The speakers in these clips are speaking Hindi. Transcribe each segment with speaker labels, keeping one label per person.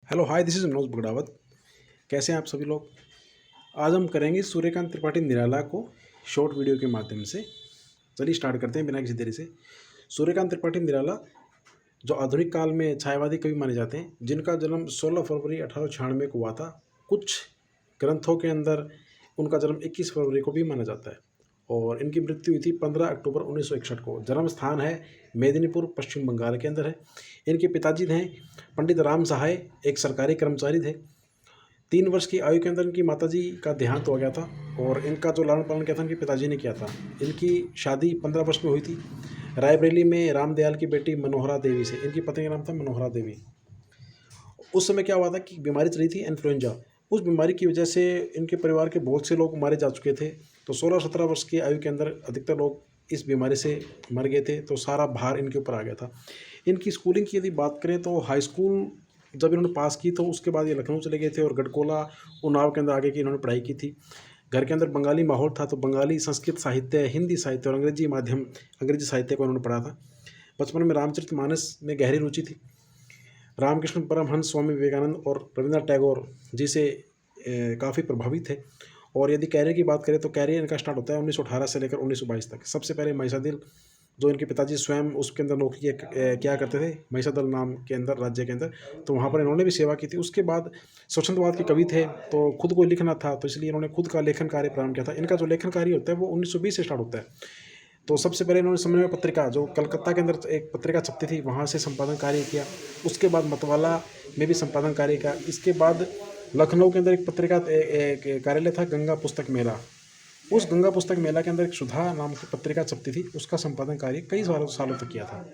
Speaker 1: Hello hi, this is Manoj Bagdawat. कैसे हैं आप सभी लोग। आज हम करेंगे सूर्यकांत त्रिपाठी निराला को शॉर्ट वीडियो के माध्यम से। चलिए स्टार्ट करते हैं बिना किसी देरी से। सूर्यकांत त्रिपाठी निराला जो आधुनिक काल में छायावादी कवि माने जाते हैं, जिनका जन्म 16 फरवरी 1896 को हुआ था। कुछ ग्रंथों के अंदर उनका जन्म 21 फरवरी को भी माना जाता है और इनकी मृत्यु हुई थी 15 अक्टूबर 1961 को। जन्म स्थान है मेदिनीपुर, पश्चिम बंगाल के अंदर है। इनके पिताजी हैं पंडित राम सहाय, एक सरकारी कर्मचारी थे। 3 वर्ष की आयु के अंदर इनकी माताजी का देहांत हो गया था और इनका जो लालन पालन किया था इनके पिताजी ने किया था। इनकी शादी 15 वर्ष में हुई थी रायबरेली में रामदयाल की बेटी मनोहरा देवी से। इनकी पत्नी का नाम था मनोहरा देवी। उस समय क्या हुआ था कि बीमारी चली थी इन्फ्लुएंजा। उस बीमारी की वजह से इनके परिवार के बहुत से लोग मारे जा चुके थे। तो 16-17 वर्ष की आयु के अंदर अधिकतर लोग इस बीमारी से मर गए थे। तो सारा भार इनके ऊपर आ गया था। इनकी स्कूलिंग की यदि बात करें तो हाई स्कूल जब इन्होंने पास की तो उसके बाद ये लखनऊ चले गए थे और गढ़कोला, उन्नाव के अंदर आगे की इन्होंने पढ़ाई की थी। घर के अंदर बंगाली माहौल था तो बंगाली संस्कृत साहित्य, हिंदी साहित्य और अंग्रेजी साहित्य को इन्होंने पढ़ा था। बचपन में रामचरितमानस में गहरी रुचि थी। रामकृष्ण परमहंस, स्वामी विवेकानंद और रविन्द्रनाथ टैगोर जी से काफ़ी प्रभावित थे। और यदि कैरियर की बात करें तो कैरियर इनका स्टार्ट होता है 1918 से लेकर 1922 तक। सबसे पहले महिषादल, जो इनके पिताजी स्वयं उसके अंदर नौकरी क्या करते थे, महिषादल नाम के अंदर राज्य के अंदर, तो वहाँ पर इन्होंने भी सेवा की थी। उसके बाद स्वच्छंदवाद के कवि थे तो खुद को लिखना था, तो इसलिए इन्होंने खुद का लेखन कार्य प्रारंभ किया था। इनका जो लेखन कार्य होता है वो 1920 से स्टार्ट होता है। तो सबसे पहले इन्होंने समन्वय पत्रिका, जो कलकत्ता के अंदर एक पत्रिका छपती थी, वहाँ से संपादन कार्य किया। उसके बाद मतवाला में भी संपादन कार्य किया। इसके बाद लखनऊ के अंदर एक पत्रिका, एक कार्यालय था गंगा पुस्तक मेला। उस गंगा पुस्तक मेला के अंदर एक सुधा नाम की पत्रिका छपती थी, उसका संपादन कार्य कई सालों तक किया था।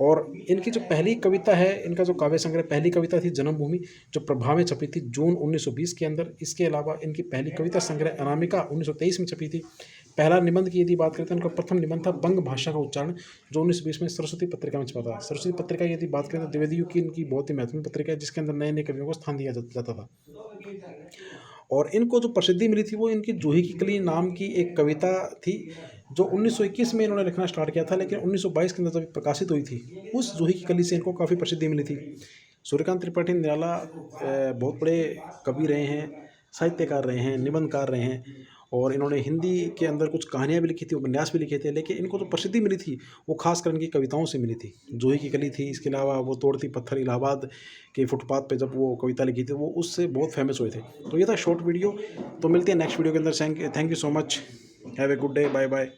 Speaker 1: और इनकी जो पहली कविता है, इनका जो काव्य संग्रह, पहली कविता थी जन्मभूमि, जो प्रभा में छपी थी जून 1920 के अंदर। इसके अलावा इनकी पहली कविता संग्रह अनामिका 1923 में छपी थी। पहला निबंध की यदि बात करें तो इनका प्रथम निबंध था बंग भाषा का उच्चारण, जो 1920 में सरस्वती पत्रिका में छपा था। सरस्वती पत्रिका यदि बात करें तो द्विवेदी युग की इनकी बहुत ही महत्वपूर्ण पत्रिका है, जिसके अंदर नए नए कवियों को स्थान दिया जाता था। और इनको जो प्रसिद्धि मिली थी वो इनकी जूही की कली नाम की एक कविता थी, जो 1921 में इन्होंने लिखना स्टार्ट किया था, लेकिन 1922 के अंदर जब प्रकाशित हुई थी, उस जूही की कली से इनको काफ़ी प्रसिद्धि मिली थी। सूर्यकांत त्रिपाठी निराला बहुत बड़े कवि रहे हैं, साहित्यकार रहे हैं, निबंधकार रहे हैं और इन्होंने हिंदी के अंदर कुछ कहानियाँ भी लिखी थी, उपन्यास भी लिखे थे। लेकिन इनको जो प्रसिद्धि मिली थी वो खासकर इनकी कविताओं से मिली थी। जूही की कली थी, इसके अलावा वो तोड़ती पत्थर इलाहाबाद के फुटपाथ पे जब वो कविता लिखी थी, वो उससे बहुत फेमस हुए थे। तो ये था शॉर्ट वीडियो। तो मिलते हैं नेक्स्ट वीडियो के अंदर। Thank you so much. Have a good day. Bye bye.